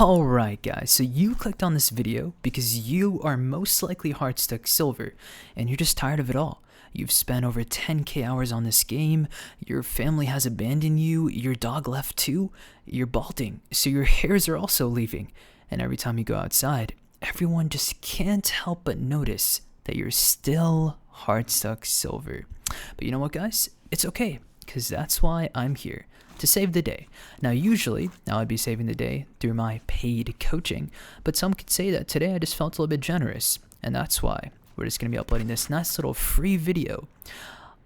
Alright guys, so you clicked on this video because you are most likely hard stuck silver and you're just tired of it all. You've spent over 10k hours on this game, your family has abandoned you, your dog left too, you're balding, so your hairs are also leaving, and every time you go outside, everyone just can't help but notice that you're still hard stuck silver. But you know what guys, it's okay, because that's why I'm here. To save the day. Now usually, I'd be saving the day through my paid coaching, but some could say that today I just felt a little bit generous, and that's why we're just going to be uploading this nice little free video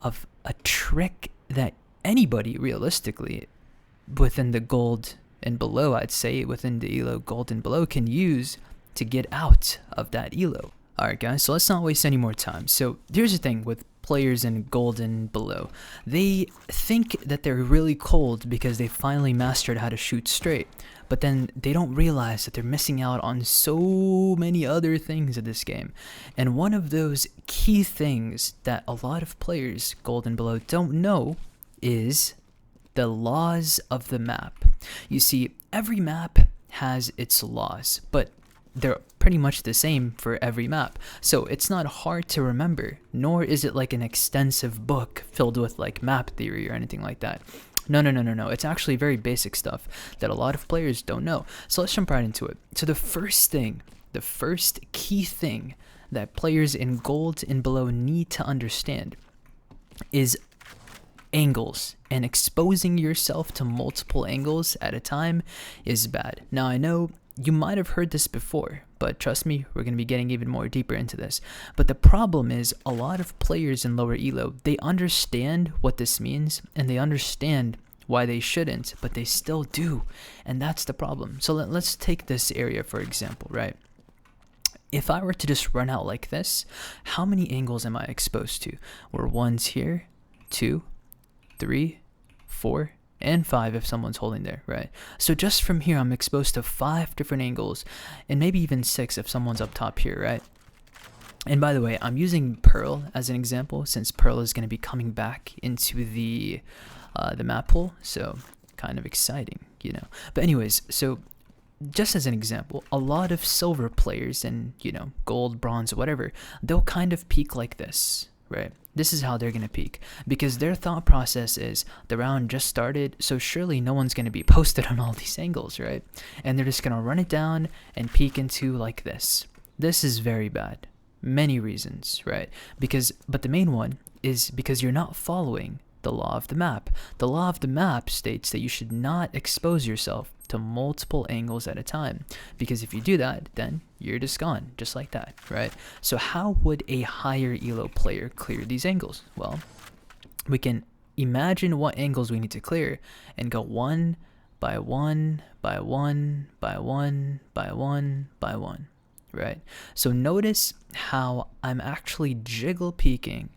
of a trick that anybody realistically within the gold and below, I'd say within the elo gold and below, can use to get out of that elo. Alright guys, so let's not waste any more time. So here's the thing with players in gold and below. They think that they're really cold because they finally mastered how to shoot straight, but then they don't realize that they're missing out on so many other things in this game. And one of those key things that a lot of players gold and below don't know is the laws of the map. You see, every map has its laws, but they're pretty much the same for every map, so it's not hard to remember, nor is it like an extensive book filled with like map theory or anything like that. No, it's actually very basic stuff that a lot of players don't know. So let's jump right into it. So the first key thing that players in gold and below need to understand is angles, and exposing yourself to multiple angles at a time is bad. Now I know you might have heard this before, but trust me, we're going to be getting even more deeper into this. But the problem is a lot of players in lower elo, they understand what this means and they understand why they shouldn't, but they still do. And that's the problem. So let's take this area for example, right? If I were to just run out like this, how many angles am I exposed to? Where one's here, 2, 3, 4, and 5 if someone's holding there, right? So just from here, I'm exposed to 5 different angles, and maybe even 6 if someone's up top here, right? And by the way, I'm using Pearl as an example, since Pearl is going to be coming back into the map pool, so kind of exciting, you know. But anyways, so just as an example, a lot of silver players and, you know, gold, bronze, whatever, they'll kind of peak like this, right? This is how they're going to peak, because their thought process is the round just started, so surely no one's going to be posted on all these angles, right? And they're just going to run it down and peek into like this. This is very bad. Many reasons, right? But the main one is because you're not following the law of the map. The law of the map states that you should not expose yourself to multiple angles at a time, because if you do that, then you're just gone, just like that, right? So how would a higher elo player clear these angles? Well, we can imagine what angles we need to clear and go one by one by one by one by one by one, right? So notice how I'm actually jiggle peeking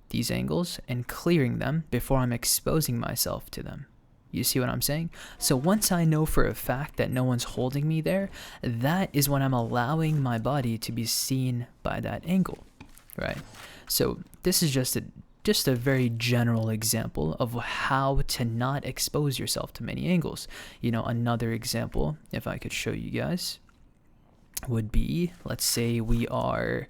these angles and clearing them before I'm exposing myself to them. You see what I'm saying? So once I know for a fact that no one's holding me there, that is when I'm allowing my body to be seen by that angle, right? So this is just a very general example of how to not expose yourself to many angles. You know, another example, if I could show you guys, would be, let's say we are,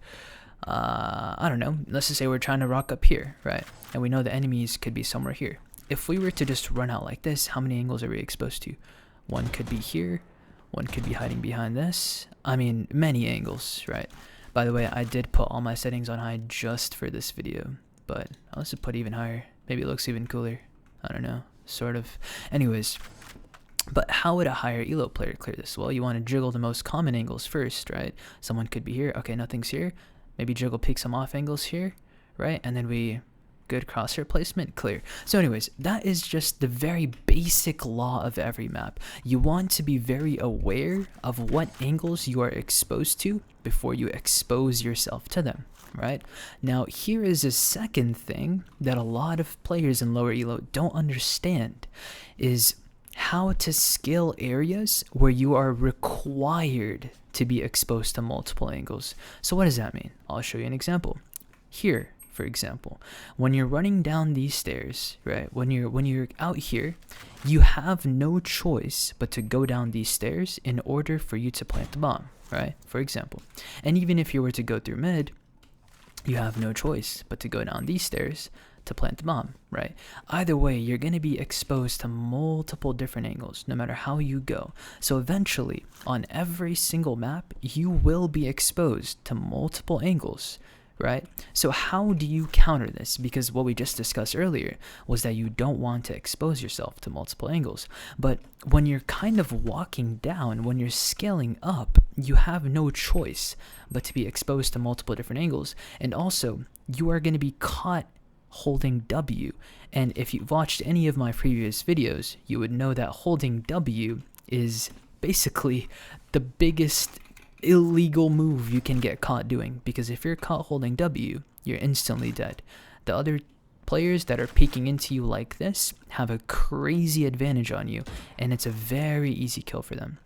I don't know, let's just say we're trying to rock up here, right? And we know the enemies could be somewhere here. If we were to just run out like this, how many angles are we exposed to? One could be here, one could be hiding behind this. I mean, many angles, right? By the way, I did put all my settings on high just for this video, but I'll just put even higher. Maybe it looks even cooler. I don't know, sort of. Anyways, but how would a higher elo player clear this? Well, you want to jiggle the most common angles first, right? Someone could be here. Okay, nothing's here. Maybe jiggle peek some off angles here, right? And then good crosshair placement, clear. So anyways, that is just the very basic law of every map. You want to be very aware of what angles you are exposed to before you expose yourself to them, right? Now here is a second thing that a lot of players in lower elo don't understand, is how to skill areas where you are required to be exposed to multiple angles. So what does that mean? I'll show you an example. Here, for example, when you're running down these stairs, right? When you're out here, you have no choice but to go down these stairs in order for you to plant the bomb, right? For example. And even if you were to go through mid, you have no choice but to go down these stairs to plant the bomb, right? Either way, you're going to be exposed to multiple different angles, no matter how you go. So eventually, on every single map, you will be exposed to multiple angles, right? So how do you counter this? Because what we just discussed earlier was that you don't want to expose yourself to multiple angles. But when you're kind of walking down, when you're scaling up, you have no choice but to be exposed to multiple different angles. And also, you are going to be caught holding W. And if you've watched any of my previous videos, you would know that holding W is basically the biggest illegal move you can get caught doing, because if you're caught holding W, you're instantly dead. The other players that are peeking into you like this have a crazy advantage on you, and it's a very easy kill for them.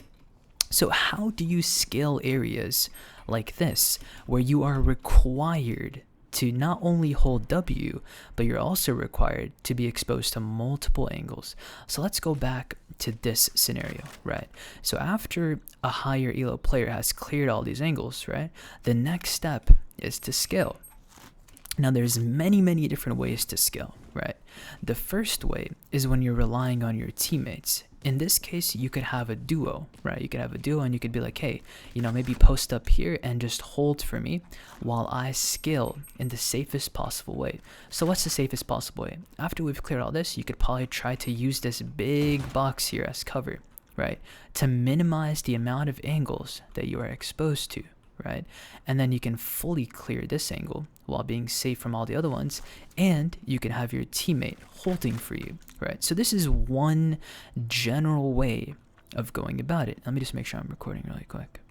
So how do you scale areas like this, where you are required to not only hold W, but you're also required to be exposed to multiple angles? So let's go back to this scenario, right? So after a higher elo player has cleared all these angles, right, the next step is to scale. Now there's many different ways to scale, right? The first way is when you're relying on your teammates. In this case, you could have a duo, right? You could have a duo and you could be like, hey, you know, maybe post up here and just hold for me while I scale in the safest possible way. So what's the safest possible way? After we've cleared all this, you could probably try to use this big box here as cover, right? To minimize the amount of angles that you are exposed to, right? And then you can fully clear this angle while being safe from all the other ones, and you can have your teammate holding for you, right? So this is one general way of going about it. Let me just make sure I'm recording really quick.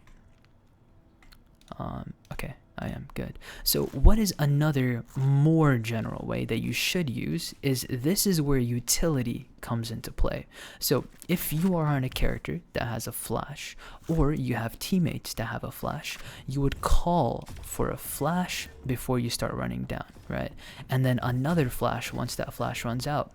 Okay, I am good. So what is another more general way that you should use is this is where utility comes into play. So if you are on a character that has a flash, or you have teammates that have a flash, you would call for a flash before you start running down, right? And then another flash once that flash runs out.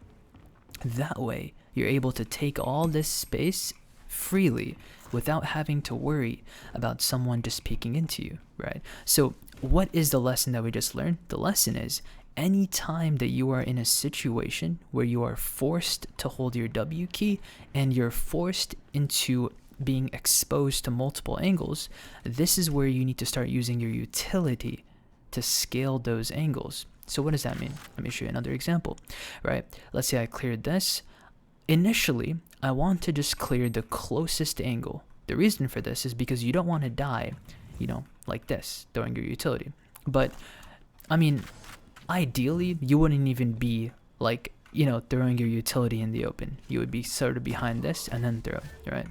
That way, you're able to take all this space freely without having to worry about someone just peeking into you, right? So what is the lesson that we just learned? The lesson is anytime that you are in a situation where you are forced to hold your W key and you're forced into being exposed to multiple angles, this is where you need to start using your utility to scale those angles. So what does that mean? Let me show you another example, right? Let's say I cleared this. Initially, I want to just clear the closest angle. The reason for this is because you don't want to die, you know, like this, throwing your utility. But, I mean, ideally, you wouldn't even be, like, you know, throwing your utility in the open. You would be sort of behind this and then throw, right?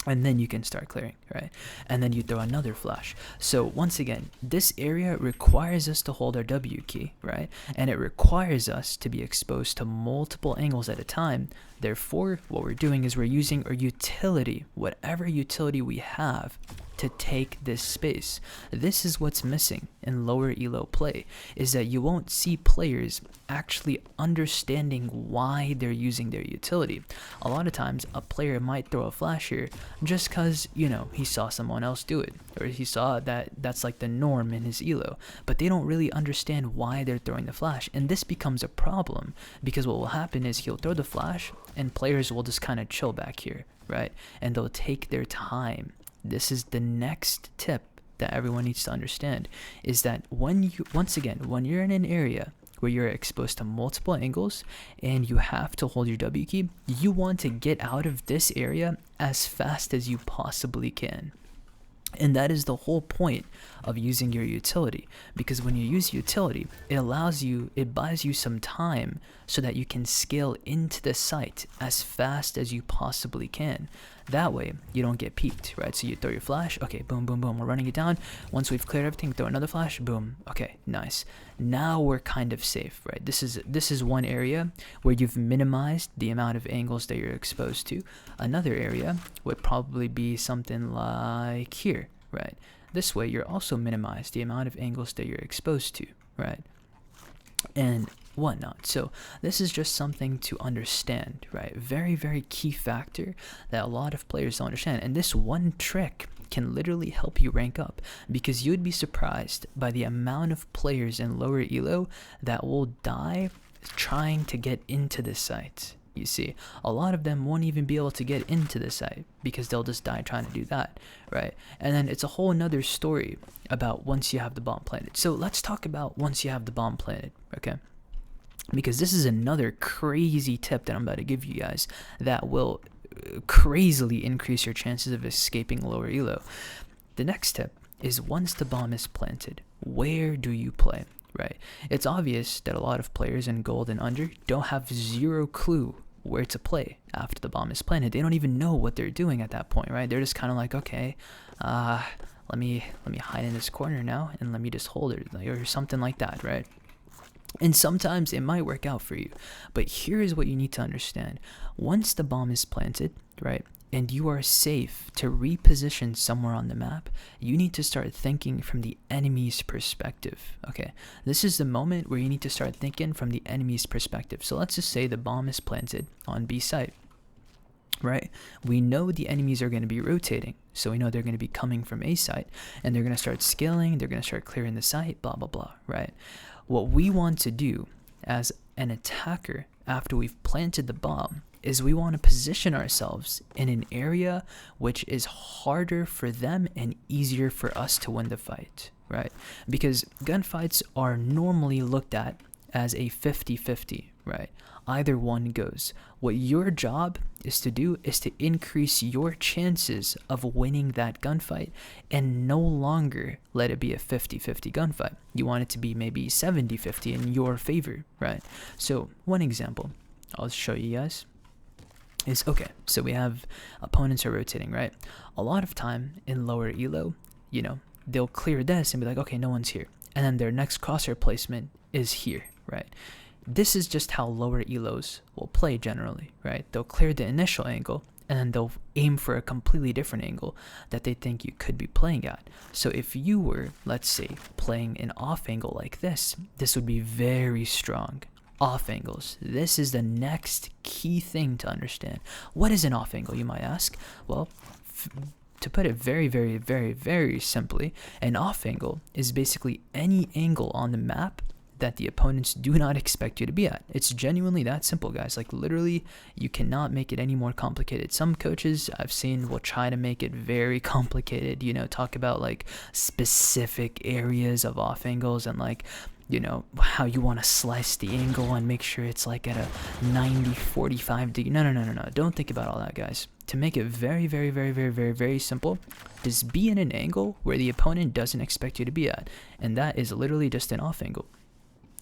And then you can start clearing, right? And then you throw another flash. So once again, this area requires us to hold our W key, right? And it requires us to be exposed to multiple angles at a time. Therefore, what we're doing is we're using our utility, whatever utility we have, to take this space. This is what's missing in lower elo play, is that you won't see players actually understanding why they're using their utility. A lot of times a player might throw a flash here just because, you know, he saw someone else do it, or he saw that that's like the norm in his elo, but they don't really understand why they're throwing the flash. And this becomes a problem because what will happen is he'll throw the flash and players will just kind of chill back here, right? And they'll take their time. This is the next tip that everyone needs to understand, is that when you, once again, when you're in an area where you're exposed to multiple angles and you have to hold your W key, you want to get out of this area as fast as you possibly can. And that is the whole point of using your utility, because when you use utility, it buys you some time so that you can scale into the site as fast as you possibly can. That way, you don't get peeked, right? So you throw your flash, okay, boom, boom, boom, we're running it down. Once we've cleared everything, throw another flash, boom, okay, nice. Now we're kind of safe, right? This is one area where you've minimized the amount of angles that you're exposed to. Another area would probably be something like here, right? This way, you're also minimized the amount of angles that you're exposed to, right? and whatnot. So this is just something to understand, right? Very, very key factor that a lot of players don't understand. And this one trick can literally help you rank up, because you'd be surprised by the amount of players in lower elo that will die trying to get into this site. You see, a lot of them won't even be able to get into the site because they'll just die trying to do that, right? And then it's a whole another story about once you have the bomb planted. So let's talk about once you have the bomb planted, okay? Because this is another crazy tip that I'm about to give you guys that will crazily increase your chances of escaping lower elo. The next tip is, once the bomb is planted, where do you play? Right? It's obvious that a lot of players in gold and under don't have zero clue where to play after the bomb is planted. They don't even know what they're doing at that point, right? They're just kind of like, okay, let me hide in this corner now and let me just hold it, or something like that, right? And sometimes it might work out for you, but here's what you need to understand. Once the bomb is planted, right, and you are safe to reposition somewhere on the map, you need to start thinking from the enemy's perspective, okay? This is the moment where you need to start thinking from the enemy's perspective. So let's just say the bomb is planted on B site, right? We know the enemies are going to be rotating, so we know they're going to be coming from A site, and they're going to start scaling, they're going to start clearing the site, blah, blah, blah, right? What we want to do as an attacker after we've planted the bomb is we want to position ourselves in an area which is harder for them and easier for us to win the fight, right? Because gunfights are normally looked at as a 50-50, right? Either one goes. What your job is to do is to increase your chances of winning that gunfight and no longer let it be a 50-50 gunfight. You want it to be maybe 70-50 in your favor, right? So one example I'll show you guys is, okay, so we have opponents are rotating, right? A lot of time in lower elo, you know, they'll clear this and be like, okay, no one's here. And then their next crosshair placement is here, right? This is just how lower elos will play generally, right? They'll clear the initial angle and then they'll aim for a completely different angle that they think you could be playing at. So if you were, let's say, playing an off angle like this would be very strong. Off angles. This is the next key thing to understand. What is an off angle, you might ask? Well, to put it very, very, very, very simply, an off angle is basically any angle on the map that the opponents do not expect you to be at. It's genuinely that simple, guys. Like, literally, you cannot make it any more complicated. Some coaches I've seen will try to make it very complicated, you know, talk about like specific areas of off angles and like, you know, how you want to slice the angle and make sure it's like at a 90-45 degree. No. Don't think about all that, guys. To make it very, very, very, very, very, very simple, just be in an angle where the opponent doesn't expect you to be at. And that is literally just an off angle.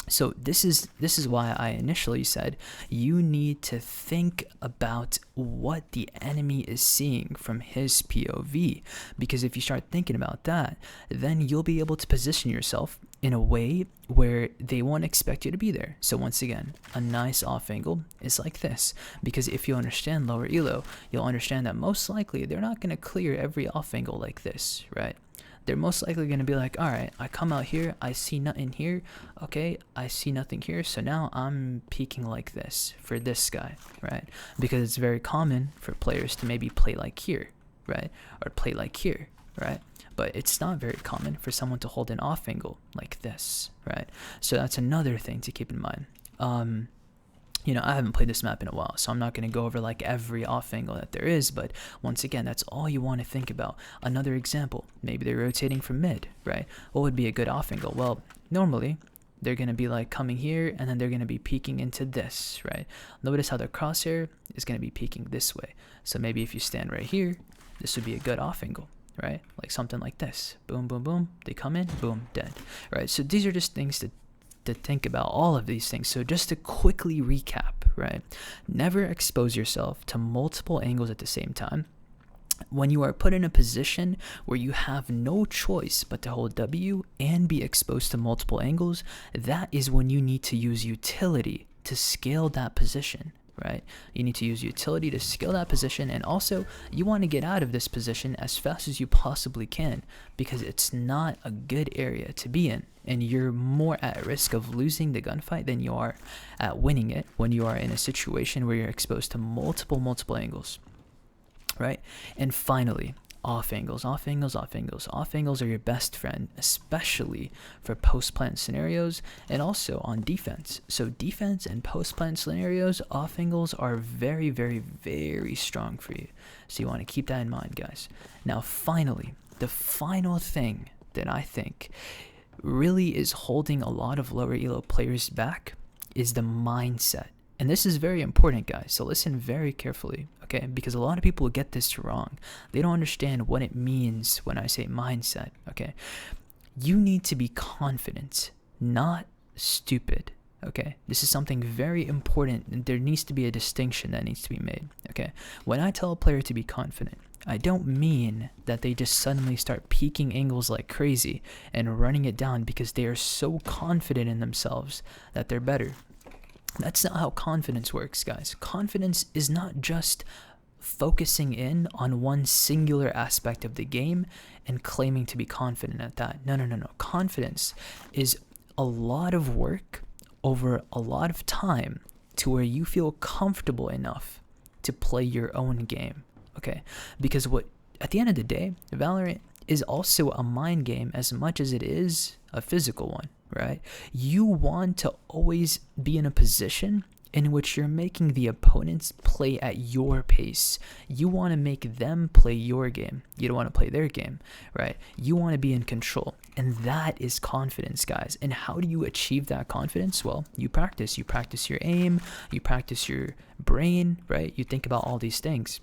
So this is why I initially said you need to think about what the enemy is seeing from his POV, because if you start thinking about that, then you'll be able to position yourself in a way where they won't expect you to be there. So once again, a nice off angle is like this, because if you understand lower elo, you'll understand that most likely they're not going to clear every off angle like this, right? They're most likely going to be like, all right, I come out here, I see nothing here, okay, I see nothing here, so now I'm peeking like this for this guy, right? Because it's very common for players to maybe play like here, right? Or play like here, right? But it's not very common for someone to hold an off angle like this, right? So that's another thing to keep in mind. You know, I haven't played this map in a while, so I'm not going to go over like every off angle that there is, but once again, that's all you want to think about. Another example, maybe they're rotating from mid, right? What would be a good off angle? Well, normally they're going to be like coming here and then they're going to be peeking into this, right? Notice how the crosshair is going to be peeking this way. So maybe if you stand right here, this would be a good off angle, right? Like something like this. Boom, boom, boom. They come in, boom, dead, right? So these are just things to think about, all of these things. So just to quickly recap, right? Never expose yourself to multiple angles at the same time. When you are put in a position where you have no choice but to hold W and be exposed to multiple angles, that is when you need to use utility to scale that position, right? You need to use utility to skill that position, and also you want to get out of this position as fast as you possibly can, because it's not a good area to be in, and you're more at risk of losing the gunfight than you are at winning it when you are in a situation where you're exposed to multiple angles, right? And finally, off angles. Off angles are your best friend, especially for post-plant scenarios and also on defense. So defense and post-plant scenarios, off angles are very strong for you. So you want to keep that in mind, guys. Now, finally, the final thing that I think really is holding a lot of lower elo players back is the mindset. And this is very important, guys, so listen very carefully, okay? Because a lot of people get this wrong. They don't understand what it means when I say mindset, okay? You need to be confident, not stupid, okay? This is something very important, and there needs to be a distinction that needs to be made, okay? When I tell a player to be confident, I don't mean that they just suddenly start peeking angles like crazy and running it down because they are so confident in themselves that they're better. That's not how confidence works, guys. Confidence is not just focusing in on one singular aspect of the game and claiming to be confident at that. No. Confidence is a lot of work over a lot of time to where you feel comfortable enough to play your own game, okay? Because at the end of the day, Valorant is also a mind game as much as it is a physical one, right? You want to always be in a position in which you're making the opponents play at your pace. You want to make them play your game. You don't want to play their game, right? You want to be in control. And that is confidence, guys. And how do you achieve that confidence? Well, you practice. You practice your aim. You practice your brain, right? You think about all these things.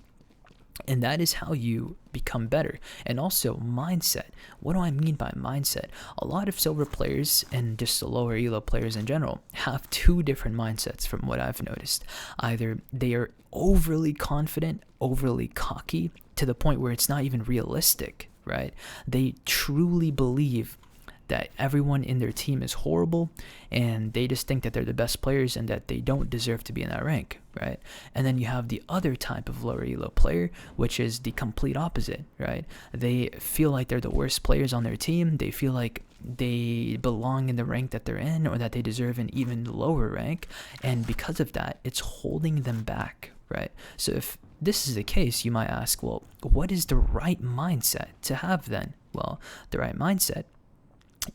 And that is how you become better. And also mindset. What do I mean by mindset? A lot of silver players and just the lower elo players in general have two different mindsets from what I've noticed. Either they are overly confident, overly cocky, to the point where it's not even realistic, right? They truly believe that everyone in their team is horrible, and they just think that they're the best players and that they don't deserve to be in that rank, right? And then you have the other type of lower elo player, which is the complete opposite, right? They feel like they're the worst players on their team. They feel like they belong in the rank that they're in, or that they deserve an even lower rank, and because of that, it's holding them back, right? So if this is the case, you might ask, well, what is the right mindset to have then? Well, the right mindset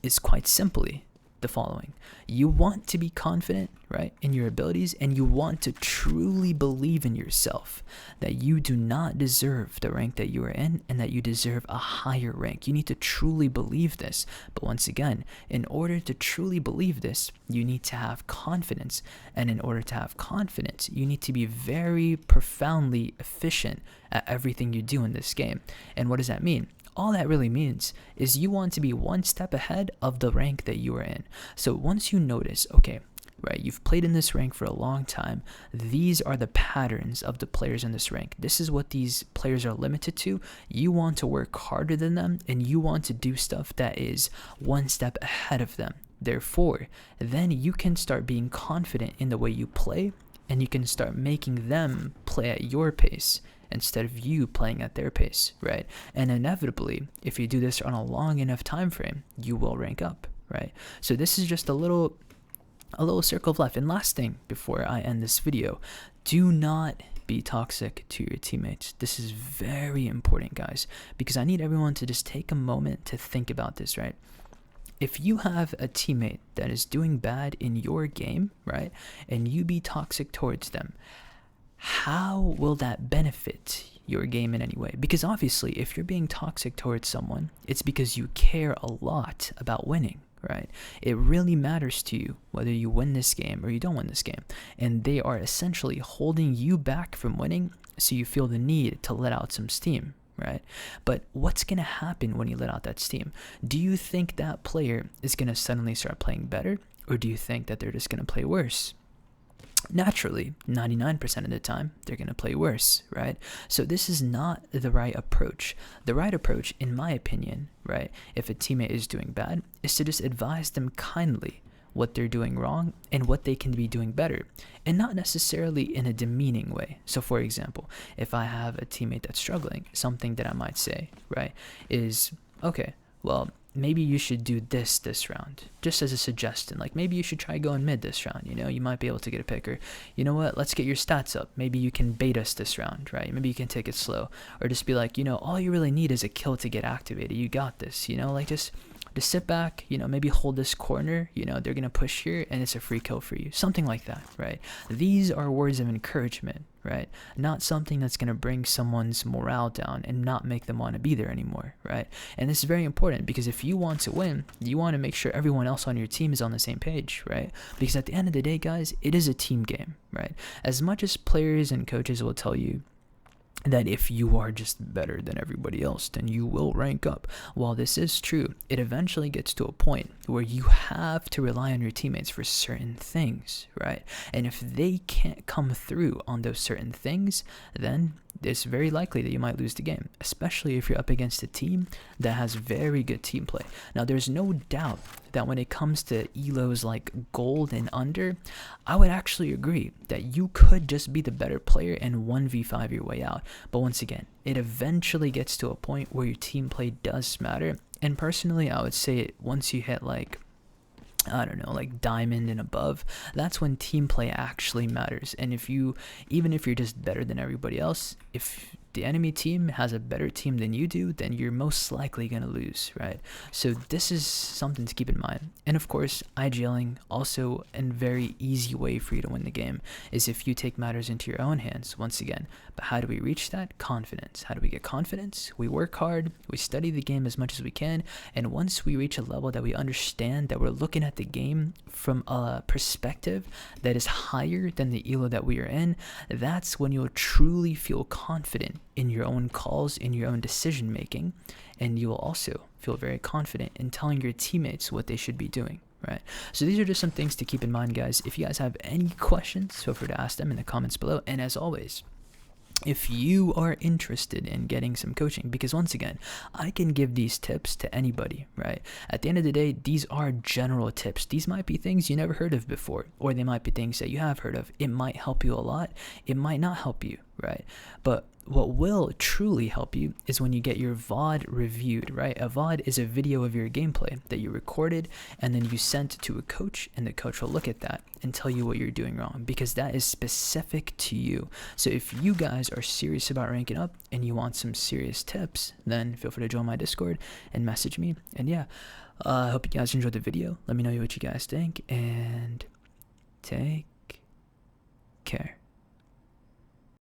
is quite simply the following. You want to be confident, right, in your abilities, and you want to truly believe in yourself that you do not deserve the rank that you are in and that you deserve a higher rank. You need to truly believe this. But once again, in order to truly believe this, you need to have confidence. And in order to have confidence, you need to be very profoundly efficient at everything you do in this game. And what does that mean? All that really means is you want to be one step ahead of the rank that you are in. So once you notice, okay, right, you've played in this rank for a long time, these are the patterns of the players in this rank. This is what these players are limited to. You want to work harder than them, and you want to do stuff that is one step ahead of them. Therefore, then you can start being confident in the way you play, and you can start making them play at your pace instead of you playing at their pace, right? And inevitably, if you do this on a long enough time frame, you will rank up, right? So this is just a little circle of life. And last thing before I end this video, do not be toxic to your teammates. This is very important, guys, because I need everyone to just take a moment to think about this, right? If you have a teammate that is doing bad in your game, right, and you be toxic towards them, how will that benefit your game in any way? Because obviously, if you're being toxic towards someone, it's because you care a lot about winning, right? It really matters to you whether you win this game or you don't win this game. And they are essentially holding you back from winning, so you feel the need to let out some steam, right? But what's going to happen when you let out that steam? Do you think that player is going to suddenly start playing better, or do you think that they're just going to play worse? Naturally, 99% of the time, they're going to play worse, right? So this is not the right approach. The right approach, in my opinion, right, if a teammate is doing bad, is to just advise them kindly what they're doing wrong and what they can be doing better, and not necessarily in a demeaning way. So for example, if I have a teammate that's struggling, something that I might say, right, is, okay, well, maybe you should do this round, just as a suggestion. Like, maybe you should try going mid this round, you know, you might be able to get a pick. Or, you know what, let's get your stats up, maybe you can bait us this round, right? Maybe you can take it slow. Or just be like, you know, all you really need is a kill to get activated, you got this, you know, like just sit back, you know, maybe hold this corner, you know, they're gonna push here and it's a free kill for you, something like that, right? These are words of encouragement, right? Not something that's gonna bring someone's morale down and not make them want to be there anymore, right? And this is very important, because if you want to win, you want to make sure everyone else on your team is on the same page, right? Because at the end of the day, guys, it is a team game, right? As much as players and coaches will tell you that if you are just better than everybody else, then you will rank up. While this is true, it eventually gets to a point where you have to rely on your teammates for certain things, right? And if they can't come through on those certain things, then it's very likely that you might lose the game, especially if you're up against a team that has very good team play. Now, there's no doubt that when it comes to elos like gold and under, I would actually agree that you could just be the better player and 1v5 your way out. But once again, it eventually gets to a point where your team play does matter. And personally, I would say once you hit like, I don't know, like diamond and above, that's when team play actually matters. And even if you're just better than everybody else, if the enemy team has a better team than you do, then you're most likely going to lose, right? So this is something to keep in mind. And of course, IGLing, also a very easy way for you to win the game, is if you take matters into your own hands, once again. But how do we reach that? Confidence. How do we get confidence? We work hard, we study the game as much as we can, and once we reach a level that we understand that we're looking at the game from a perspective that is higher than the elo that we are in, that's when you'll truly feel confident in your own calls, in your own decision making, and you will also feel very confident in telling your teammates what they should be doing, right? So these are just some things to keep in mind, guys. If you guys have any questions, feel free to ask them in the comments below. And as always, if you are interested in getting some coaching, because once again, I can give these tips to anybody, right? At the end of the day, these are general tips. These might be things you never heard of before, or they might be things that you have heard of. It might help you a lot, it might not help you, right? But what will truly help you is when you get your VOD reviewed, right? A VOD is a video of your gameplay that you recorded and then you sent to a coach, and the coach will look at that and tell you what you're doing wrong, because that is specific to you. So if you guys are serious about ranking up and you want some serious tips, then feel free to join my Discord and message me. And yeah, I hope you guys enjoyed the video. Let me know what you guys think, and take care.